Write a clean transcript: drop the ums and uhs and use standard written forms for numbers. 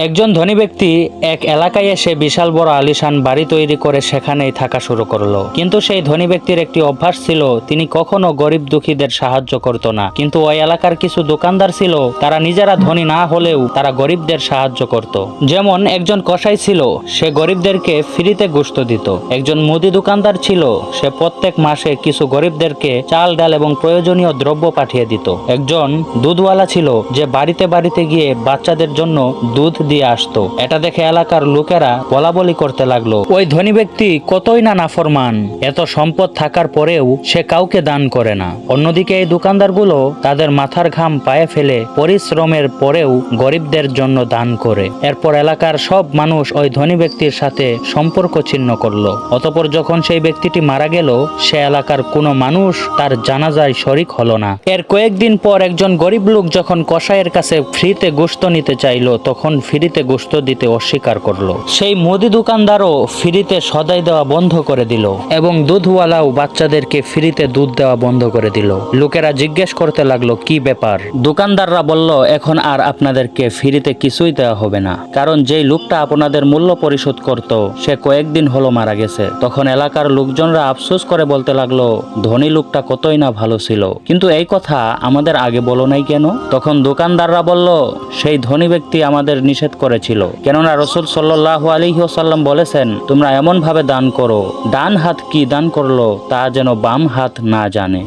একজন ধনী ব্যক্তি এক এলাকায় এসে বিশাল বড় আলিশান বাড়ি তৈরি করে সেখানেই থাকা শুরু করলো। কিন্তু সেই ধনী ব্যক্তির একটি অভ্যাস ছিল, তিনি কখনো গরিব দুঃখীদের সাহায্য করত না। কিন্তু ওই এলাকার কিছু দোকানদার ছিল, তারা নিজেরা ধনী না হলেও তারা গরিবদের সাহায্য করত। যেমন একজন কসাই ছিল, সে গরিবদেরকে ফ্রিতে গোশত দিত। একজন মুদি দোকানদার ছিল, সে প্রত্যেক মাসে কিছু গরিবদেরকে চাল ডাল এবং প্রয়োজনীয় দ্রব্য পাঠিয়ে দিত। একজন দুধওয়ালা ছিল, যে বাড়িতে বাড়িতে গিয়ে বাচ্চাদের জন্য দুধ দিয়ে আসতো। এটা দেখে এলাকার লোকেরা বলাবলি করতে লাগলো, ওই ধনী ব্যক্তি কতই না নাফরমান, এত সম্পদ থাকার পরেও সে কাউকে দান করে না। অন্যদিকে এই দোকানদারগুলো তাদের মাথার ঘাম পায়ে ফেলে পরিশ্রমের পরেও গরিবদের জন্য দান করে। এরপর এলাকার সব মানুষ ওই ধনী ব্যক্তির সাথে সম্পর্ক ছিন্ন করলো। অতঃপর যখন সেই ব্যক্তিটি মারা গেল, সে এলাকার কোনো মানুষ তার জানাজায় শরিক হলো না। এর কয়েকদিন পর একজন গরিব লোক যখন কসাইয়ের কাছে ফ্রিতে গোশত নিতে চাইলো, তখন ফ্রিতে গোশত দিতে অস্বীকার করলো। সেই মুদি দোকানদারও ফ্রিতে সদাই দেওয়া বন্ধ করে দিল এবং দুধওয়ালাও বাচ্চাদেরকে ফ্রিতে দুধ দেওয়া বন্ধ করে দিল। লোকেরা জিজ্ঞেস করতে লাগলো, কি ব্যাপার? দোকানদাররা বলল, এখন আর আপনাদেরকে ফ্রিতে কিছুই দেওয়া হবে না, কারণ যেই লোকটা আপনাদের মূল্য পরিশোধ করত সে কয়েকদিন হলো মারা গেছে। তখন এলাকার লোকজনরা আফসোস করে বলতে লাগলো, ধনী লোকটা কতই না ভালো ছিল, কিন্তু এই কথা আমাদের আগে বলো নাই কেন? তখন দোকানদাররা বলল, সেই ধনী ব্যক্তি আমাদের নিষেধ করেছিল, কেননা রাসূল সাল্লাল্লাহু আলাইহি ওয়াসাল্লাম বলেছেন, তোমরা এমন ভাবে দান করো, ডান হাত কি দান করলো তা যেন বাম হাত না জানে।